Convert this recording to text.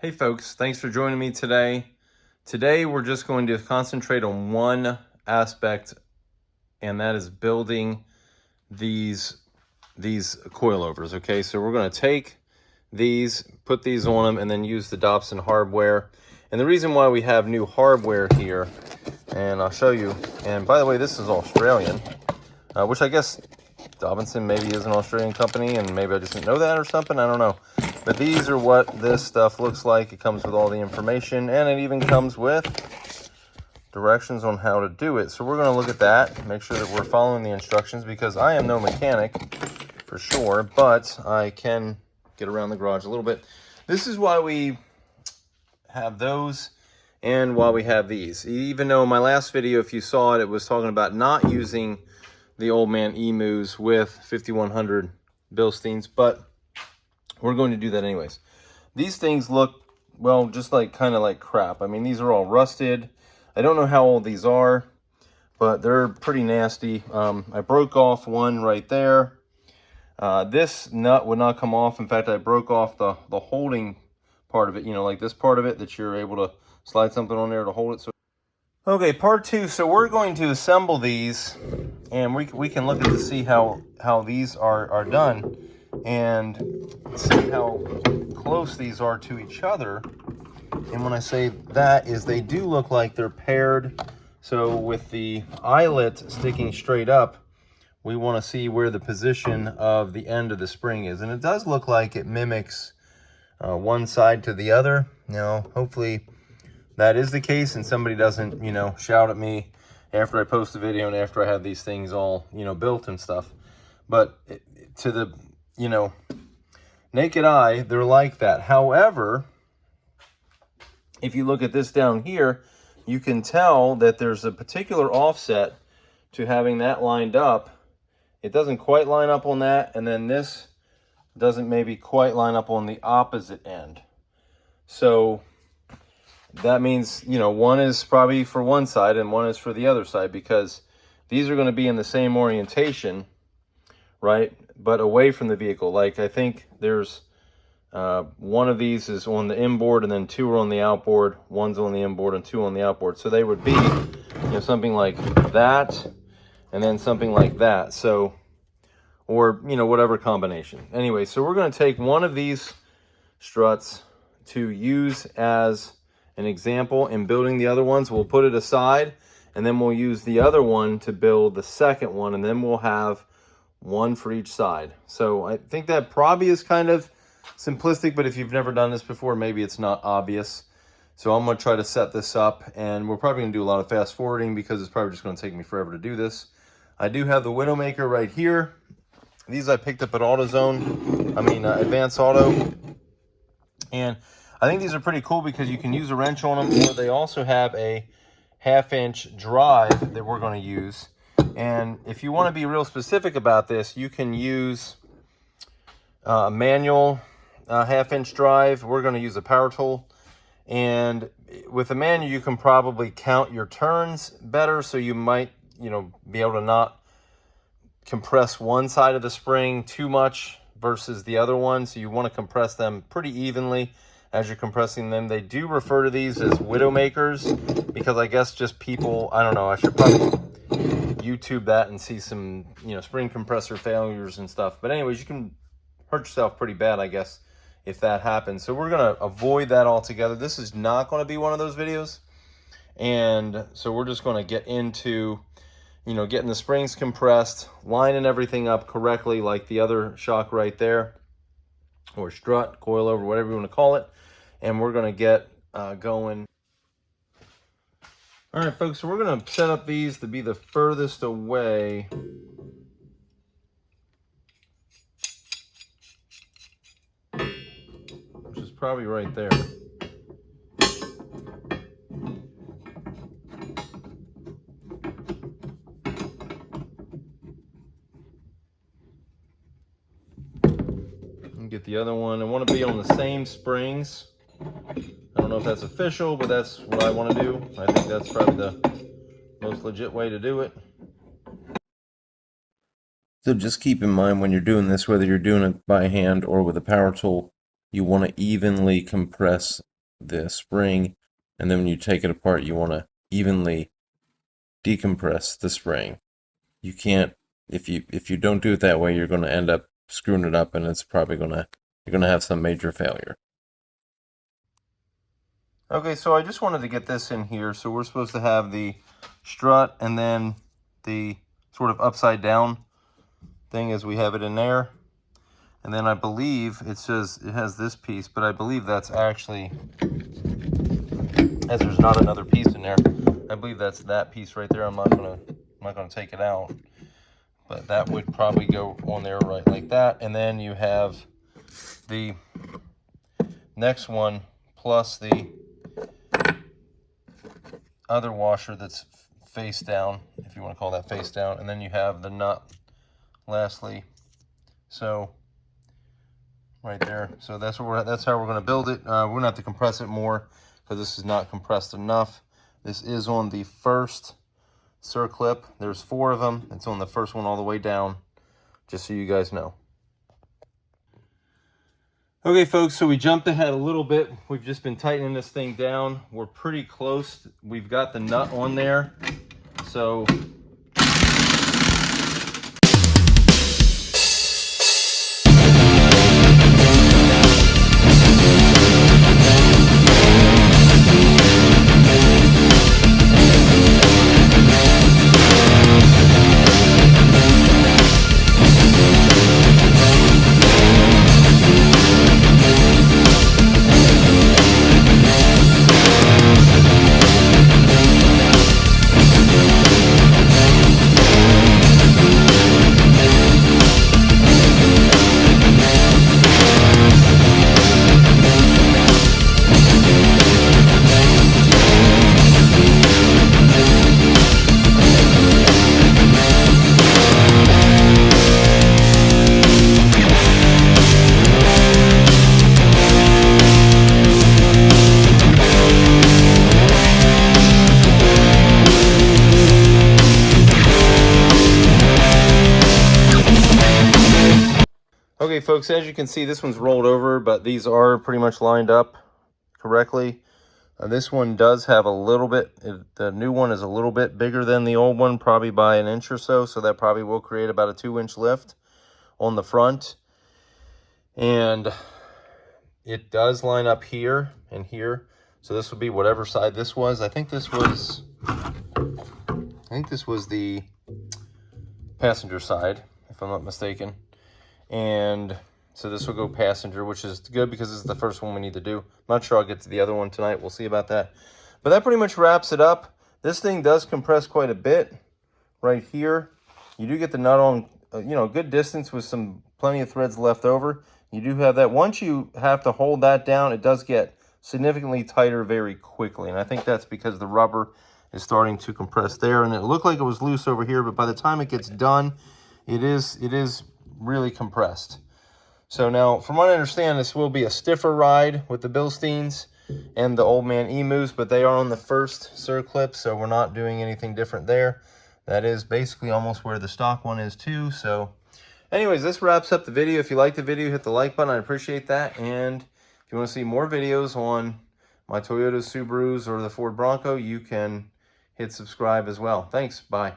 Hey folks, thanks for joining me today. Today we're just going to concentrate on one aspect, and that is building these coilovers. Okay, so we're going to take these, put these on them, and then use the Dobinson hardware. And the reason why we have new hardware here, and I'll show you, and by the way, this is Australian, which I guess Dobinson maybe is an Australian company, and maybe I just didn't know that or something, I don't know. But these are what this stuff looks like. It comes with all the information, and it even comes with directions on how to do it. So we're going to look at that, make sure that we're following the instructions, because I am no mechanic for sure, but I can get around the garage a little bit. This is why we have those and why we have these. Even though in my last video, if you saw it, it was talking about not using the old man emus with 5100 Bilsteins, but we're going to do that anyways. These things look, well, just like kind of like crap. I mean, these are all rusted. I don't know how old these are, but they're pretty nasty. I broke off one right there. This nut would not come off. In fact, I broke off the holding part of it, you know, like this part of it that you're able to slide something on there to hold it. So, okay, part two. So we're going to assemble these, and we can look at to see how these are done, and see how close these are to each other. And when I say that is, they do look like they're paired. So with the eyelet sticking straight up, we want to see where the position of the end of the spring is. And it does look like it mimics one side to the other. Now, hopefully that is the case and somebody doesn't, you know, shout at me after I post the video and after I have these things all, you know, built and stuff. But to the, you know, naked eye, they're like that. However, if you look at this down here, you can tell that there's a particular offset to having that lined up. It doesn't quite line up on that, and then this doesn't maybe quite line up on the opposite end. So that means, you know, one is probably for one side and one is for the other side, because these are going to be in the same orientation, right, but away from the vehicle. Like, I think there's one of these is on the inboard, and then two are on the outboard. One's on the inboard and two on the outboard. So they would be, you know, something like that, and then something like that. So, or, you know, whatever combination. Anyway, so we're going to take one of these struts to use as an example in building the other ones. We'll put it aside, and then we'll use the other one to build the second one, and then we'll have one for each side. So I think that probably is kind of simplistic, but if you've never done this before, maybe it's not obvious. So I'm going to try to set this up, and we're probably going to do a lot of fast forwarding because it's probably just going to take me forever to do this. I do have the Widowmaker right here. These I picked up at Advance Auto, and I think these are pretty cool because you can use a wrench on them, or they also have a 1/2-inch drive that we're going to use. And if you want to be real specific about this, you can use a manual 1/2-inch drive. We're going to use a power tool, and with a manual you can probably count your turns better, so you might, you know, be able to not compress one side of the spring too much versus the other one. So you want to compress them pretty evenly as you're compressing them. They do refer to these as Widowmakers because I guess just people, I don't know, I should probably YouTube that and see some, you know, spring compressor failures and stuff. But anyways, you can hurt yourself pretty bad, I guess, if that happens. So we're going to avoid that altogether. This is not going to be one of those videos. And so we're just going to get into, you know, getting the springs compressed, lining everything up correctly like the other shock right there, or strut, coilover, whatever you want to call it. And we're going to get going. All right, folks, so we're going to set up these to be the furthest away. Which is probably right there. And get the other one. I want to be on the same springs. I don't know if that's official, but that's what I want to do. I think that's probably the most legit way to do it. So just keep in mind when you're doing this, whether you're doing it by hand or with a power tool, you want to evenly compress the spring, and then when you take it apart, you want to evenly decompress the spring. You can't, if you don't do it that way, you're going to end up screwing it up, and it's probably you're going to have some major failure. Okay, so I just wanted to get this in here. So we're supposed to have the strut and then the sort of upside down thing as we have it in there. And then I believe it says it has this piece, but I believe that's actually, as there's not another piece in there, I believe that's that piece right there. I'm not gonna take it out, but that would probably go on there right like that. And then you have the next one plus the other washer that's face down, if you want to call that face down, and then you have the nut lastly. So right there. So that's how we're going to build it. We're going to have to compress it more because this is not compressed enough. This is on the first circlip. There's 4 of them. It's on the first one all the way down, just so you guys know. Okay, folks, so we jumped ahead a little bit. We've just been tightening this thing down. We're pretty close. We've got the nut on there. So okay, folks, as you can see, this one's rolled over, but these are pretty much lined up correctly. This one does have a little bit, the new one is a little bit bigger than the old one, probably by an inch or so, so that probably will create about a 2-inch lift on the front. And it does line up here and here, so this would be whatever side this was. I think this was the passenger side, if I'm not mistaken. And so this will go passenger, which is good because this is the first one we need to do. I'm not sure I'll get to the other one tonight. We'll see about that. But that pretty much wraps it up. This thing does compress quite a bit right here. You do get the nut on, good distance with plenty of threads left over. You do have that. Once you have to hold that down, it does get significantly tighter very quickly. And I think that's because the rubber is starting to compress there. And it looked like it was loose over here, but by the time it gets done, it is really compressed. So now, from what I understand, this will be a stiffer ride with the Bilsteins and the Old Man Emus, but they are on the first circlip, so we're not doing anything different there. That is basically almost where the stock one is too. So anyways, this wraps up the video. If you like the video, hit the like button. I appreciate that. And if you want to see more videos on my Toyotas, Subarus, or the Ford Bronco, you can hit subscribe as well. Thanks. Bye.